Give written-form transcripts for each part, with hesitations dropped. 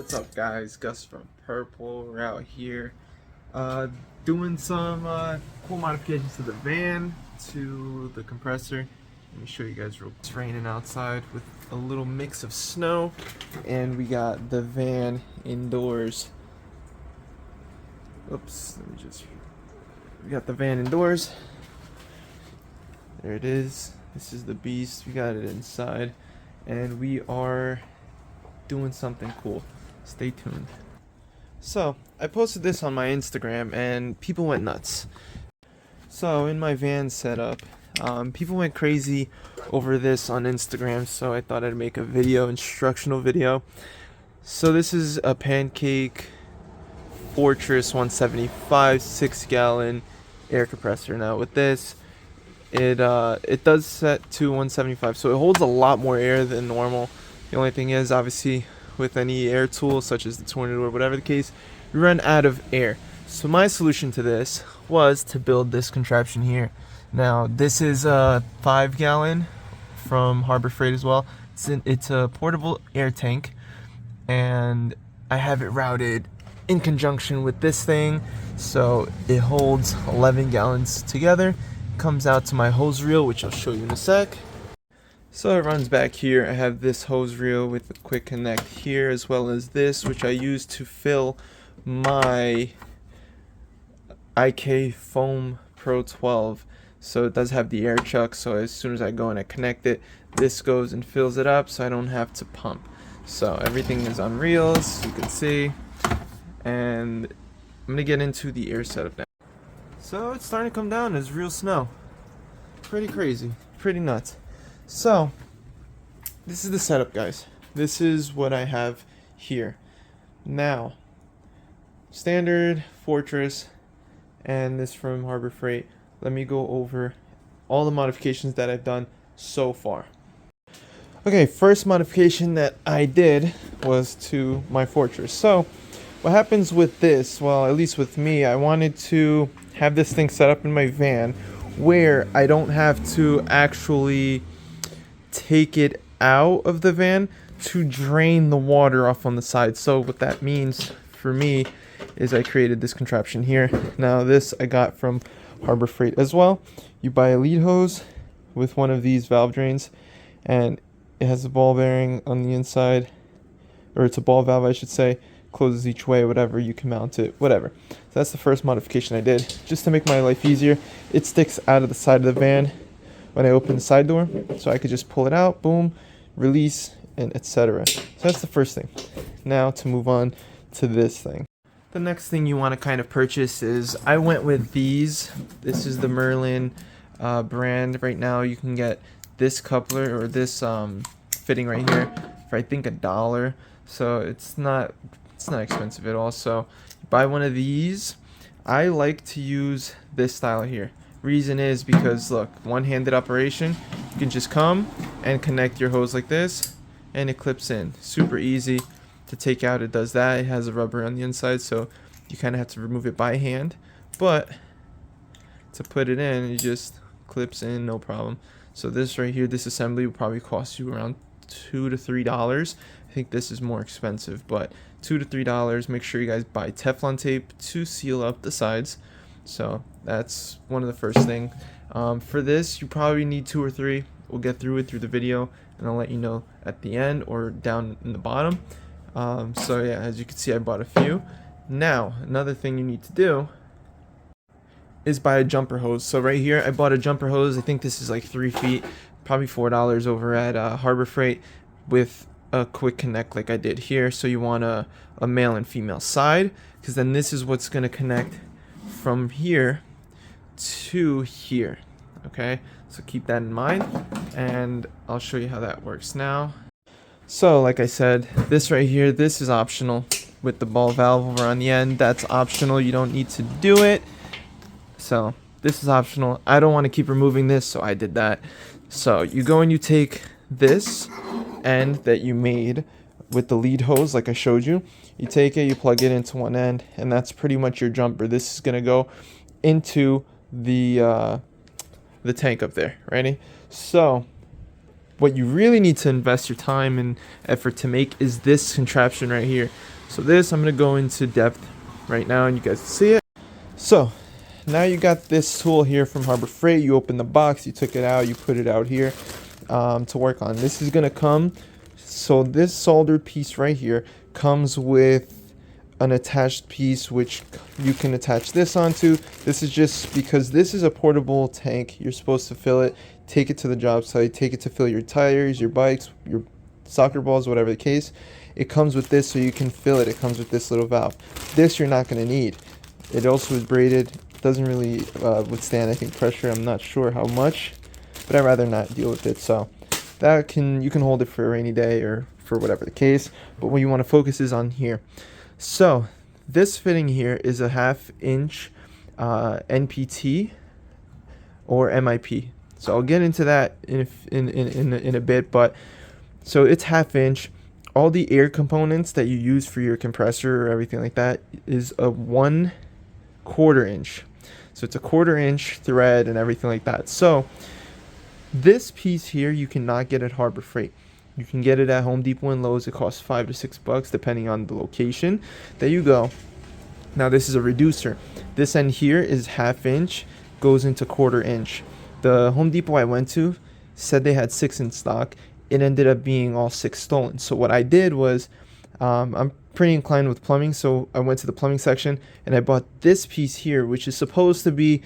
What's up, guys? Gus from Purple. We're out here doing some cool modifications to the van, to the compressor. Let me show you guys real quick. It's raining outside with a little mix of snow, and we got the van indoors. Oops, we got the van indoors. There it is. This is the beast. We got it inside, and we are doing something cool. Stay tuned. So I posted this on my Instagram and people went nuts. So in my van setup, people went crazy over this on Instagram, so I thought I'd make a instructional video. So this is a Pancake Fortress 175 6-gallon air compressor. Now with this, it does set to 175, so it holds a lot more air than normal. The only thing is, obviously, with any air tool, such as the Tornado or whatever the case, you run out of air. So my solution to this was to build this contraption here. Now, this is a 5-gallon from Harbor Freight as well. It's a portable air tank, and I have it routed in conjunction with this thing, so it holds 11 gallons together. Comes out to my hose reel, which I'll show you in a sec. So it runs back here. I have this hose reel with a quick connect here, as well as this, which I use to fill my IK Foam Pro 12. So it does have the air chuck, so as soon as I go and I connect it, this goes and fills it up, so I don't have to pump. So everything is on reels, you can see. And I'm gonna get into the air setup now. So it's starting to come down. It's real snow. Pretty crazy, pretty nuts. So, this is the setup, guys. This is what I have here. Now, standard Fortress, and this from Harbor Freight. Let me go over all the modifications that I've done so far. Okay, first modification that I did was to my Fortress. So, what happens with this, well, at least with me, I wanted to have this thing set up in my van where I don't have to actually take it out of the van to drain the water off on the side. So what that means for me is I created this contraption here. Now this I got from Harbor Freight as well. You buy a lead hose with one of these valve drains, and it has a ball bearing on the inside, or it's a ball valve I should say, closes each way, whatever, you can mount it, whatever. So that's the first modification I did, just to make my life easier. It sticks out of the side of the van when I open the side door, so I could just pull it out, boom, release, and etc. So that's the first thing. Now to move on to this thing. The next thing you want to kind of purchase is, I went with these. This is the Merlin brand. Right now you can get this coupler, or this fitting right here, for I think $1. So it's not expensive at all. So you buy one of these. I like to use this style here. Reason is because, look, one-handed operation. You can just come and connect your hose like this, and it clips in. Super easy to take out. It does that. It has a rubber on the inside, so you kind of have to remove it by hand. But to put it in, it just clips in, no problem. So this right here, this assembly will probably cost you around $2 to $3. I think this is more expensive, but $2 to $3. Make sure you guys buy Teflon tape to seal up the sides. So that's one of the first things. For this, you probably need 2 or 3. We'll get through it through the video, and I'll let you know at the end or down in the bottom. So yeah, as you can see, I bought a few. Now, another thing you need to do is buy a jumper hose. So right here, I bought a jumper hose. I think this is like 3 feet, probably $4 over at Harbor Freight, with a quick connect like I did here. So you want a male and female side, because then this is what's going to connect from here to here. Okay, so keep that in mind, and I'll show you how that works now. So like I said, this right here, this is optional with the ball valve over on the end. That's optional. You don't need to do it. So this is optional. I don't want to keep removing this, so I did that. So you go and you take this end that you made with the lead hose like I showed you. You take it, you plug it into one end, and that's pretty much your jumper. This is going to go into the tank up there. Ready? So what you really need to invest your time and effort to make is this contraption right here. So this, I'm going to go into depth right now and you guys see it. So now you got this tool here from Harbor Freight. You open the box, you took it out, you put it out here to work on. This is going to come, so this soldered piece right here comes with an attached piece which you can attach this onto. This is just because this is a portable tank. You're supposed to fill it, take it to the job site, take it to fill your tires, your bikes, your soccer balls, whatever the case. It comes with this so you can fill it. It comes with this little valve. This you're not going to need. It also is braided. Doesn't really withstand, I think, pressure. I'm not sure how much, but I'd rather not deal with it. So that you can hold it for a rainy day or for whatever the case. But what you want to focus is on here. So this fitting here is a 1/2 inch NPT or MIP. So I'll get into that in a bit. But so it's 1/2 inch. All the air components that you use for your compressor or everything like that is a 1/4 inch. So it's a 1/4 inch thread and everything like that. So this piece here you cannot get at Harbor Freight. You can get it at Home Depot and Lowe's. It costs $5 to $6 depending on the location that you go. Now this is a reducer. This end here is 1/2 inch, goes into 1/4 inch. The Home Depot I went to said they had 6 in stock. It ended up being all 6 stolen. So what I did was, I'm pretty inclined with plumbing, so I went to the plumbing section and I bought this piece here, which is supposed to be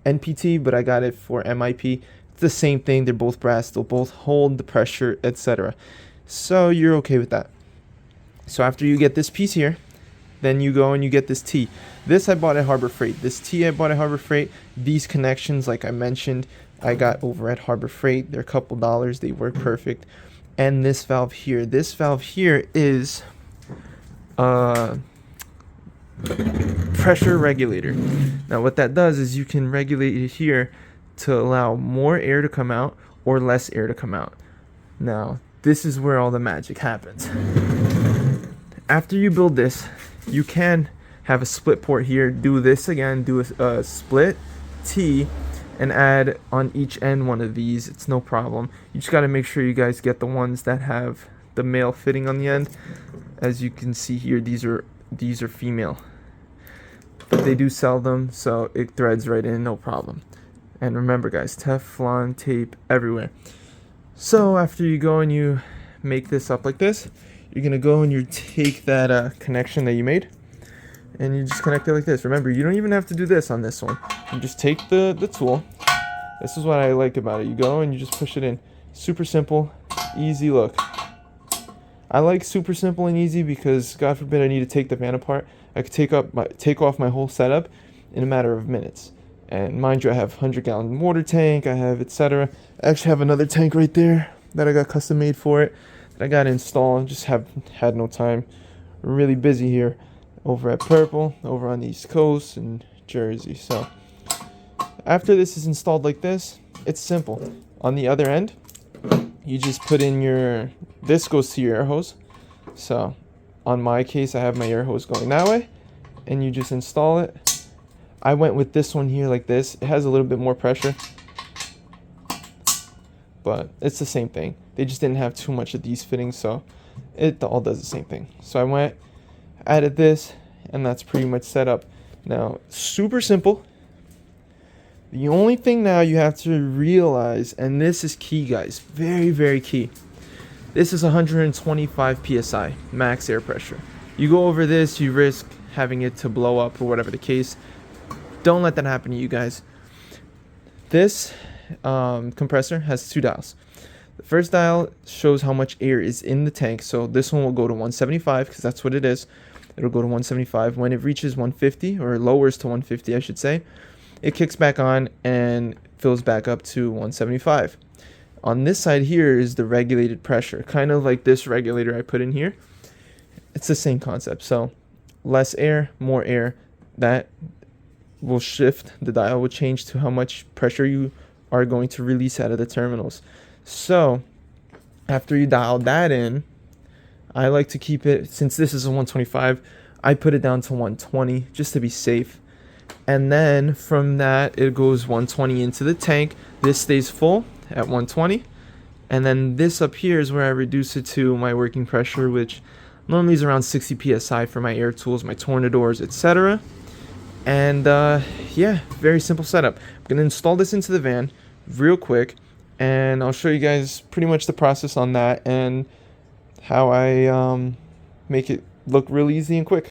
NPT, but I got it for MIP. It's the same thing. They're both brass. They'll both hold the pressure, etc. So you're okay with that. So after you get this piece here, then you go and you get this T. This I bought at Harbor Freight. This T I bought at Harbor Freight. These connections, like I mentioned, I got over at Harbor Freight. They're a couple dollars. They work perfect. And this valve here. This valve here is pressure regulator. Now what that does is you can regulate it here to allow more air to come out or less air to come out. Now this is where all the magic happens. After you build this, you can have a split port here. Do this again, do a split T and add on each end one of these. It's no problem. You just got to make sure you guys get the ones that have the male fitting on the end. As you can see here, these are female, but they do sell them, so it threads right in, no problem. And remember guys, Teflon tape everywhere. So after you go and you make this up like this, you're gonna go and you take that connection that you made and you just connect it like this. Remember, you don't even have to do this on this one. You just take the tool. This is what I like about it. You go and you just push it in. Super simple, easy look. I like super simple and easy because God forbid I need to take the van apart. I could take off my whole setup in a matter of minutes. And mind you, I have 100-gallon water tank, I have etc. I actually have another tank right there that I got custom made for it, that I got to install. Just had no time. We're really busy here over at Purple, over on the East Coast and Jersey. So after this is installed like this, it's simple. On the other end, you just put in this goes to your air hose. So on my case, I have my air hose going that way, and you just install it. I went with this one here like this. It has a little bit more pressure, but it's the same thing. They just didn't have too much of these fittings, so it all does the same thing. So I went, added this, and that's pretty much set up. Now, super simple. The only thing now you have to realize, and this is key guys, very, very key. This is 125 PSI, max air pressure. You go over this, you risk having it to blow up or whatever the case. Don't let that happen to you guys. This compressor has 2 dials. The first dial shows how much air is in the tank. So this one will go to 175 because that's what it is. It'll go to 175. When it reaches 150 or lowers to 150, I should say, it kicks back on and fills back up to 175. On this side here is the regulated pressure, kind of like this regulator I put in here. It's the same concept. So less air, more air. That will shift, the dial will change to how much pressure you are going to release out of the terminals. So after you dial that in, I like to keep it, since this is a 125, I put it down to 120 just to be safe. And then from that, it goes 120 into the tank. This stays full at 120. And then this up here is where I reduce it to my working pressure, which Normally it's around 60 psi for my air tools, my tornadors, etc. And yeah, very simple setup. I'm gonna install this into the van real quick, and I'll show you guys pretty much the process on that and how I make it look real easy and quick.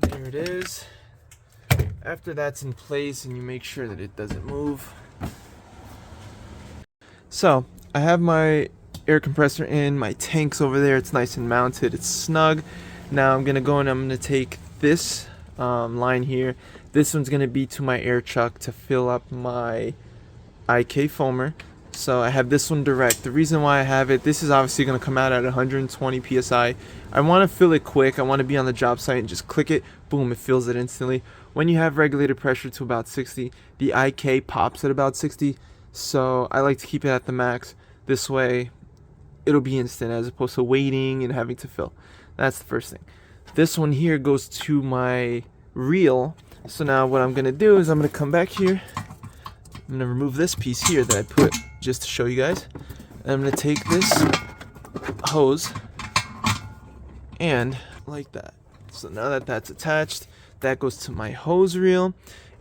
There it is. After that's in place and you make sure that it doesn't move. So I have my air compressor in, my tank's over there, it's nice and mounted, it's snug. Now I'm gonna go and I'm gonna take this line here. This one's gonna be to my air chuck to fill up my IK foamer. So I have this one direct. The reason why I have it, this is obviously gonna come out at 120 psi. I wanna fill it quick, I wanna be on the job site and just click it, boom, it fills it instantly. When you have regulated pressure to about 60, the IK pops at about 60. So I like to keep it at the max. This way it'll be instant as opposed to waiting and having to fill. That's the first thing. This one here goes to my reel. So now what I'm gonna do is I'm gonna come back here. I'm gonna remove this piece here that I put just to show you guys. And I'm gonna take this hose and like that. So now that that's attached, that goes to my hose reel.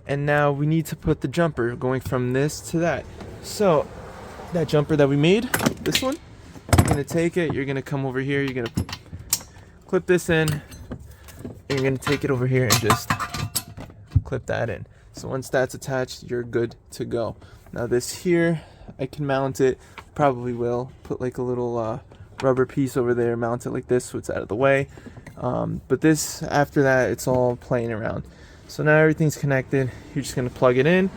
And now we need to put the jumper going from this to that. So that jumper that we made, this one, you're gonna take it, you're gonna come over here, you're gonna clip this in, and you're gonna take it over here and just clip that in. So once that's attached, you're good to go. Now this here, I can mount it, probably will, put like a little rubber piece over there, mount it like this so it's out of the way. But this, after that, it's all playing around. So now everything's connected. You're just gonna plug it in.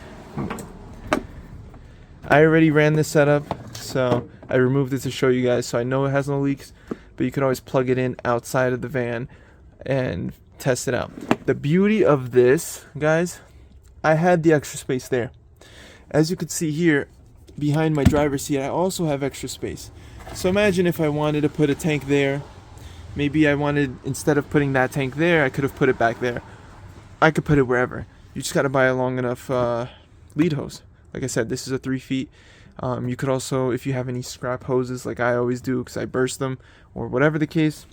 I already ran this setup, so I removed it to show you guys, so I know it has no leaks, but you can always plug it in outside of the van and test it out. The beauty of this, guys, I had the extra space there. As you can see here, behind my driver's seat, I also have extra space. So imagine if I wanted to put a tank there. Maybe I wanted, instead of putting that tank there, I could have put it back there. I could put it wherever. You just got to buy a long enough lead hose. Like I said, this is a 3 feet. You could also, if you have any scrap hoses, like I always do because I burst them, or whatever the case,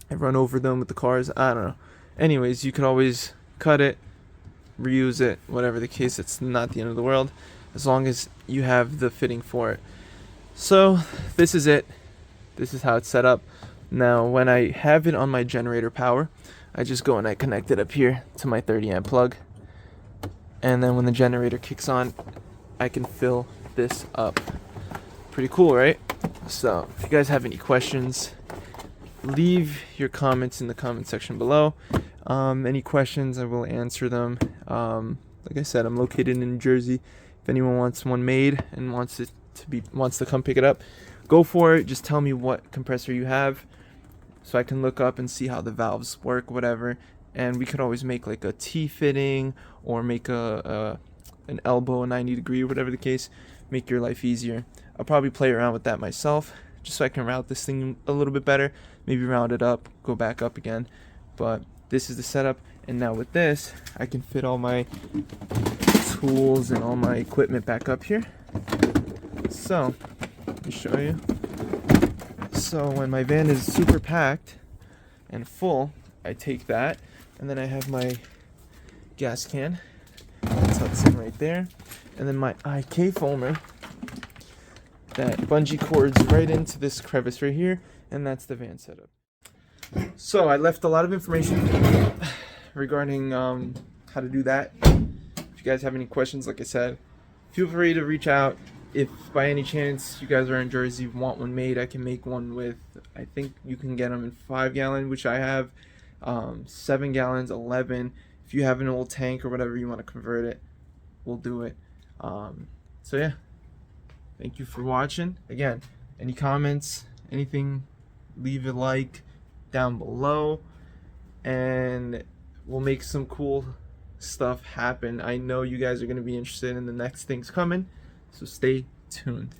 I run over them with the cars, I don't know. Anyways, you could always cut it, reuse it, whatever the case. It's not the end of the world as long as you have the fitting for it. So this is it. This is how it's set up. Now when I have it on my generator power, I just go and I connect it up here to my 30 amp plug, and then when the generator kicks on, I can fill this up. Pretty cool, right? So if you guys have any questions, leave your comments in the comment section below. Any questions, I will answer them. Like I said, I'm located in New Jersey. If anyone wants one made and wants to come pick it up, go for it. Just tell me what compressor you have, so I can look up and see how the valves work, whatever. And we could always make like a T fitting, or make an elbow, a 90 degree, whatever the case. Make your life easier. I'll probably play around with that myself, just so I can route this thing a little bit better. Maybe round it up, go back up again. But this is the setup, and now with this, I can fit all my tools and all my equipment back up here. So, let me show you. So when my van is super packed and full, I take that, and then I have my gas can. That tucks in right there. And then my IK foamer that bungee cords right into this crevice right here, and that's the van setup. So I left a lot of information regarding how to do that. If you guys have any questions, like I said, feel free to reach out. If by any chance you guys are in Jersey, want one made, I can make one with, I think you can get them in 5 gallon, which I have, 7 gallons, 11. If you have an old tank or whatever you want to convert it, we'll do it. So yeah, thank you for watching. Again, any comments, anything, leave a like down below, and we'll make some cool stuff happen. I know you guys are going to be interested in the next things coming, so stay tuned.